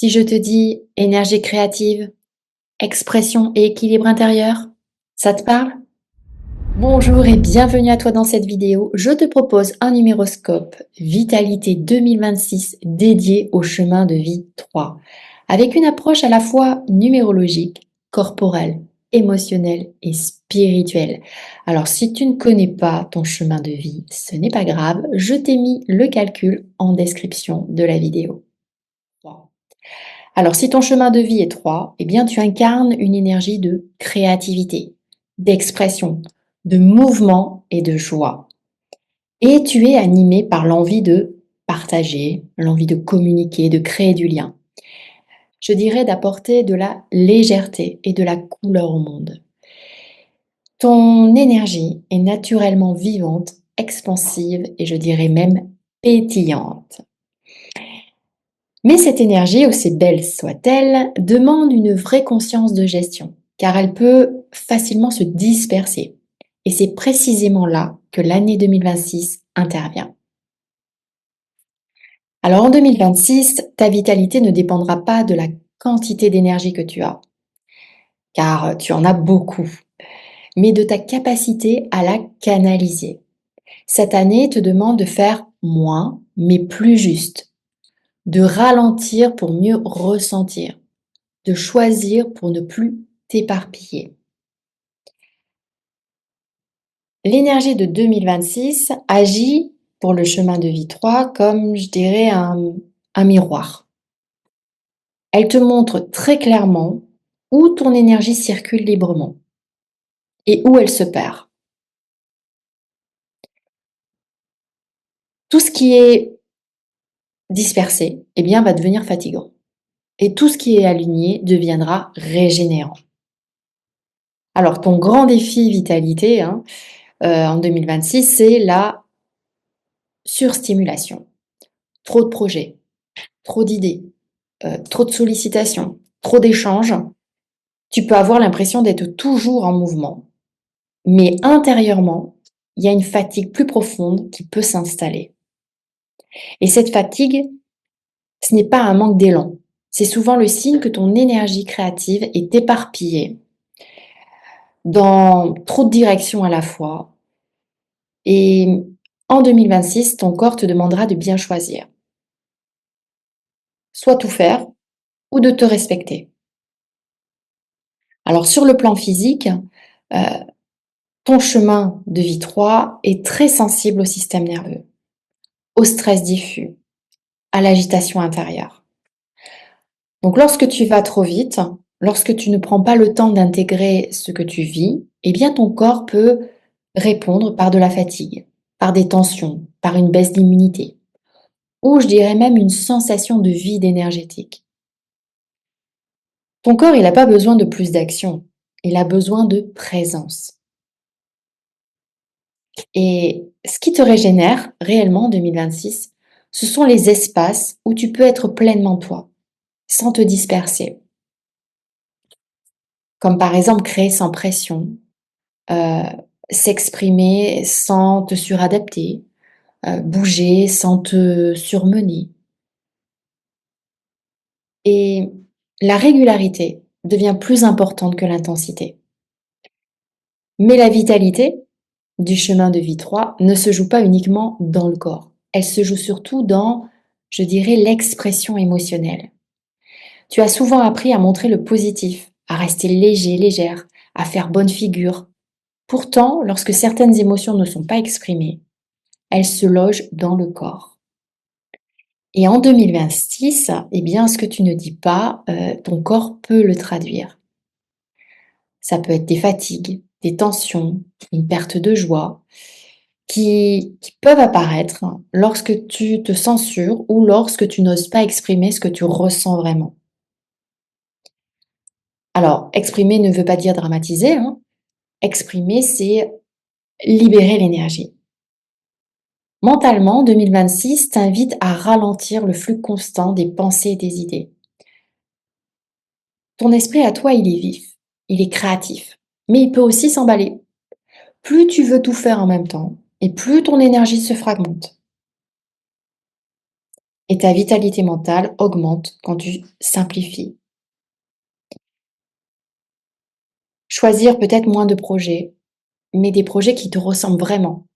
Si je te dis énergie créative, expression et équilibre intérieur, ça te parle? Bonjour et bienvenue à toi dans cette vidéo. Je te propose un numéroscope Vitalité 2026 dédié au chemin de vie 3, avec une approche à la fois numérologique, corporelle, émotionnelle et spirituelle. Alors si tu ne connais pas ton chemin de vie, ce n'est pas grave, je t'ai mis le calcul en description de la vidéo. Alors, si ton chemin de vie est 3, eh bien, tu incarnes une énergie de créativité, d'expression, de mouvement et de joie. Et tu es animé par l'envie de partager, l'envie de communiquer, de créer du lien. Je dirais d'apporter de la légèreté et de la couleur au monde. Ton énergie est naturellement vivante, expansive et je dirais même pétillante. Mais cette énergie, aussi belle soit-elle, demande une vraie conscience de gestion, car elle peut facilement se disperser. Et c'est précisément là que l'année 2026 intervient. Alors en 2026, ta vitalité ne dépendra pas de la quantité d'énergie que tu as, car tu en as beaucoup, mais de ta capacité à la canaliser. Cette année te demande de faire moins, mais plus juste, de ralentir pour mieux ressentir, de choisir pour ne plus t'éparpiller. L'énergie de 2026 agit pour le chemin de vie 3 comme, je dirais, un miroir. Elle te montre très clairement où ton énergie circule librement et où elle se perd. Tout ce qui est dispersé, eh bien, va devenir fatigant. Et tout ce qui est aligné deviendra régénérant. Alors, ton grand défi vitalité en 2026, c'est la surstimulation. Trop de projets, trop d'idées, trop de sollicitations, trop d'échanges, tu peux avoir l'impression d'être toujours en mouvement. Mais intérieurement, il y a une fatigue plus profonde qui peut s'installer. Et cette fatigue, ce n'est pas un manque d'élan. C'est souvent le signe que ton énergie créative est éparpillée dans trop de directions à la fois. Et en 2026, ton corps te demandera de bien choisir. Soit tout faire ou de te respecter. Alors sur le plan physique, euh, ton chemin de vie 3 est très sensible au système nerveux, au stress diffus, à l'agitation intérieure. Donc lorsque tu vas trop vite, lorsque tu ne prends pas le temps d'intégrer ce que tu vis, eh bien ton corps peut répondre par de la fatigue, par des tensions, par une baisse d'immunité, ou je dirais même une sensation de vide énergétique. Ton corps, il n'a pas besoin de plus d'action, il a besoin de présence. Et ce qui te régénère réellement en 2026, ce sont les espaces où tu peux être pleinement toi, sans te disperser. Comme par exemple créer sans pression, heu, s'exprimer sans te suradapter, bouger sans te surmener. Et la régularité devient plus importante que l'intensité. Mais la vitalité du chemin de vie 3 ne se joue pas uniquement dans le corps. Elle se joue surtout dans, je dirais, l'expression émotionnelle. Tu as souvent appris à montrer le positif, à rester léger, légère, à faire bonne figure. Pourtant, lorsque certaines émotions ne sont pas exprimées, elles se logent dans le corps. Et en 2026, eh bien, ce que tu ne dis pas, ton corps peut le traduire. Ça peut être des fatigues, des tensions, une perte de joie qui peuvent apparaître lorsque tu te censures ou lorsque tu n'oses pas exprimer ce que tu ressens vraiment. Alors, exprimer ne veut pas dire dramatiser, hein. Exprimer, c'est libérer l'énergie. Mentalement, 2026 t'invite à ralentir le flux constant des pensées et des idées. Ton esprit à toi, il est vif, il est créatif, mais il peut aussi s'emballer. Plus tu veux tout faire en même temps, et plus ton énergie se fragmente. et ta vitalité mentale augmente quand tu simplifies. Choisir peut-être moins de projets, mais des projets qui te ressemblent vraiment.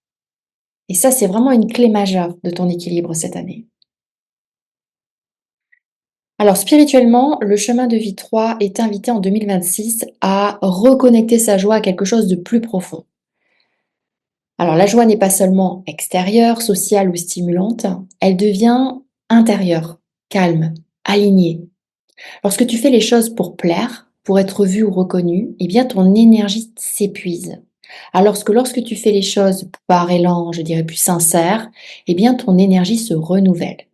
Et ça, c'est vraiment une clé majeure de ton équilibre cette année. Alors spirituellement, le chemin de vie 3 est invité en 2026 à reconnecter sa joie à quelque chose de plus profond. Alors la joie n'est pas seulement extérieure, sociale ou stimulante, elle devient intérieure, calme, alignée. Lorsque tu fais les choses pour plaire, pour être vu ou reconnu, eh bien ton énergie s'épuise. Alors que lorsque tu fais les choses par élan, je dirais plus sincère, eh bien ton énergie se renouvelle.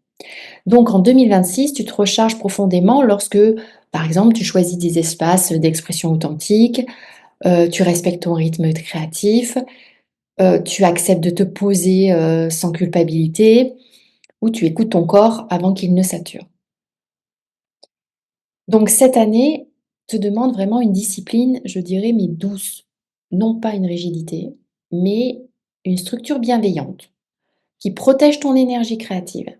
Donc en 2026, tu te recharges profondément lorsque, par exemple, tu choisis des espaces d'expression authentique, tu respectes ton rythme créatif, tu acceptes de te poser, sans culpabilité ou tu écoutes ton corps avant qu'il ne sature. Donc cette année te demande vraiment une discipline, je dirais, mais douce. Non pas une rigidité, mais une structure bienveillante qui protège ton énergie créative.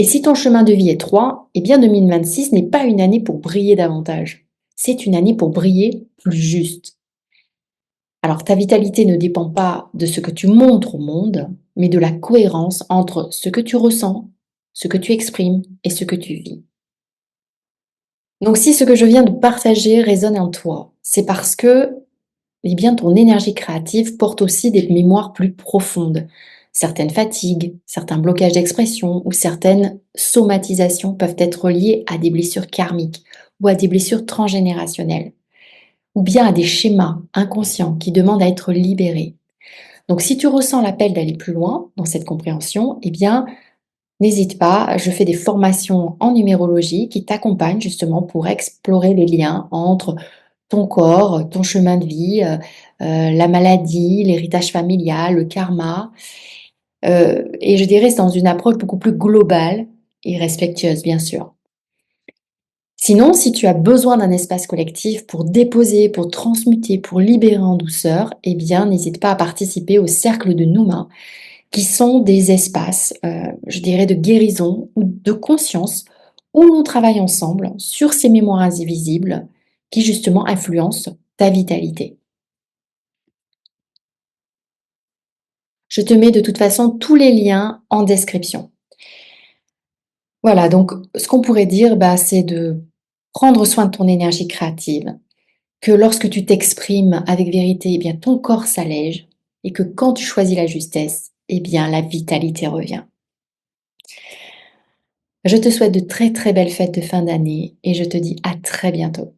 Et si ton chemin de vie est 3, eh bien 2026 n'est pas une année pour briller davantage. C'est une année pour briller plus juste. Alors ta vitalité ne dépend pas de ce que tu montres au monde, mais de la cohérence entre ce que tu ressens, ce que tu exprimes et ce que tu vis. Donc si ce que je viens de partager résonne en toi, c'est parce que eh bien, ton énergie créative porte aussi des mémoires plus profondes. Certaines fatigues, certains blocages d'expression ou certaines somatisations peuvent être liées à des blessures karmiques ou à des blessures transgénérationnelles, ou bien à des schémas inconscients qui demandent à être libérés. Donc si tu ressens l'appel d'aller plus loin dans cette compréhension, eh bien, n'hésite pas, je fais des formations en numérologie qui t'accompagnent justement pour explorer les liens entre ton corps, ton chemin de vie, la maladie, l'héritage familial, le karma, et je dirais c'est dans une approche beaucoup plus globale et respectueuse, bien sûr. Sinon, si tu as besoin d'un espace collectif pour déposer, pour transmuter, pour libérer en douceur, eh bien, n'hésite pas à participer au cercle de Nouma, qui sont des espaces, je dirais de guérison ou de conscience, où l'on travaille ensemble sur ces mémoires invisibles qui justement influencent ta vitalité. Je te mets de toute façon tous les liens en description. Voilà, donc ce qu'on pourrait dire, bah, c'est de prendre soin de ton énergie créative, que lorsque tu t'exprimes avec vérité, eh bien ton corps s'allège et que quand tu choisis la justesse, eh bien la vitalité revient. Je te souhaite de très très belles fêtes de fin d'année et je te dis à très bientôt.